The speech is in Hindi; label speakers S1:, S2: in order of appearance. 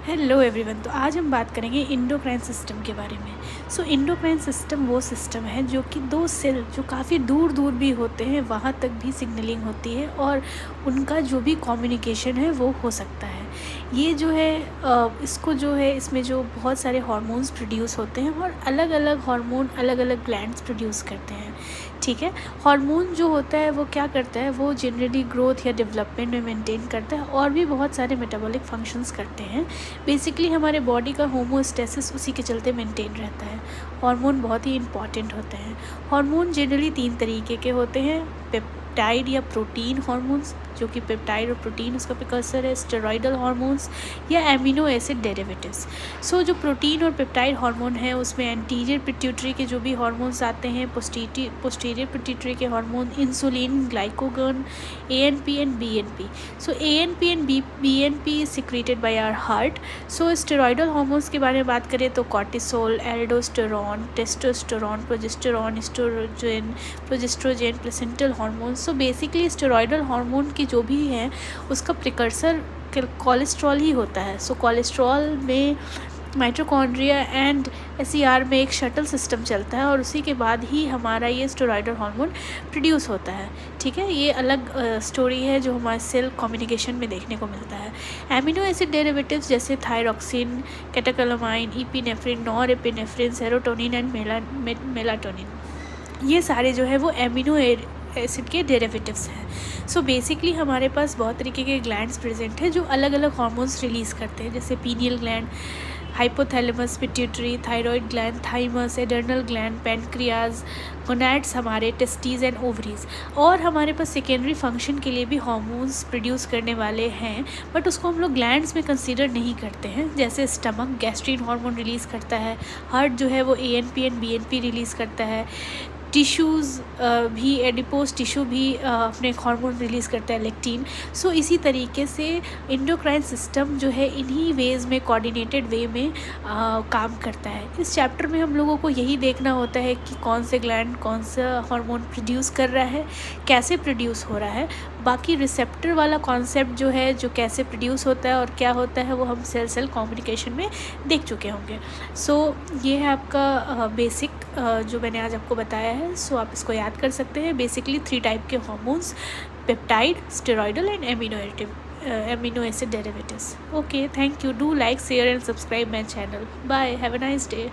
S1: Hello everyone. तो आज हम बात करेंगे इंडोक्राइन सिस्टम के बारे में। इंडोक्राइन सिस्टम वो सिस्टम है जो कि दो सेल जो काफ़ी दूर दूर भी होते हैं वहाँ तक भी सिग्नलिंग होती है और उनका जो भी कम्युनिकेशन है वो हो सकता है। ये जो है इसको जो है इसमें जो बहुत सारे हार्मोन्स प्रोड्यूस होते हैं और अलग अलग हार्मोन अलग अलग ग्लैंड्स प्रोड्यूस करते हैं। ठीक है, हार्मोन जो होता है वो क्या करता है, वो जनरली ग्रोथ या डेवलपमेंट में मेंटेन करता है और भी बहुत सारे मेटाबॉलिक फंक्शंस करते हैं। बेसिकली हमारे बॉडी का होमोस्टेसिस उसी के चलते मेंटेन रहता है। हार्मोन बहुत ही इंपॉर्टेंट होते हैं। हार्मोन जनरली 3 तरीके के होते हैं, पेप्टाइड या प्रोटीन हार्मोन्स, जो कि पेप्टाइड और प्रोटीन उसका प्रिकर्सर है, स्टेरॉयडल हार्मोन्स या एमिनो एसिड डेरिवेटिव्स। जो प्रोटीन और पेप्टाइड हार्मोन है उसमें एंटीरियर पिट्यूटरी के जो भी हार्मोन्स आते हैं, पोस्टीरियर पिट्यूटरी के hormone insulin, glycogen, ANP and BNP. ANP and BNP is secreted by our heart. Steroidal hormones के बारे में बात करें तो cortisol, aldosterone, testosterone, progesterone, placental hormones. Basically steroidal hormone की जो भी है उसका प्रिकर्सर कोलेस्ट्रॉल ही होता है। कोलेस्ट्रॉल में माइटोकॉन्ड्रिया एंड एसईआर में एक शटल सिस्टम चलता है और उसी के बाद ही हमारा ये स्टेरॉयडल हार्मोन प्रोड्यूस होता है। ठीक है, ये अलग स्टोरी है जो हमारे सेल कम्युनिकेशन में देखने को मिलता है। एमिनो एसिड डेरिवेटिव्स जैसे thyroxine, catecholamine, epinephrine, norepinephrine, serotonin and melatonin, ये सारे जो है वो एमिनो एसिड के डेरिवेटिव्स हैं। बेसिकली हमारे पास बहुत तरीके के ग्लैंड्स प्रेजेंट हैं जो अलग अलग हार्मोन्स रिलीज़ करते हैं, जैसे pineal gland, hypothalamus, pituitary, thyroid gland, thymus, adrenal gland, pancreas, gonads, हमारे टेस्टीज एंड ओवरीज। और हमारे पास सेकेंडरी फंक्शन के लिए भी हार्मोन्स प्रोड्यूस करने वाले हैं, बट उसको हम लोग ग्लैंड्स में कंसीडर नहीं करते हैं। जैसे स्टमक गैस्ट्रीन हार्मोन रिलीज़ करता है, हार्ट जो है वो एएनपी एंड बीएनपी रिलीज़ करता है, टिश्यूज़ भी, एडिपोज टिश्यू भी अपने हार्मोन रिलीज़ करता है, लेक्टिन। इसी तरीके से इंडोक्राइन सिस्टम जो है इन्हीं वेज में, कोऑर्डिनेटेड वे में काम करता है। इस चैप्टर में हम लोगों को यही देखना होता है कि कौन से ग्लैंड कौन सा हार्मोन प्रोड्यूस कर रहा है, कैसे प्रोड्यूस हो रहा है। बाकी रिसेप्टर वाला कॉन्सेप्ट जो है, जो कैसे प्रोड्यूस होता है और क्या होता है, वो हम सेल सेल कम्युनिकेशन में देख चुके होंगे। ये है आपका बेसिक जो मैंने आज आपको बताया है। आप इसको याद कर सकते हैं। बेसिकली 3 टाइप के hormones, peptide, steroidal and amino acid derivatives. Okay, thank you. Do like, share and subscribe my channel. Bye, have a nice day.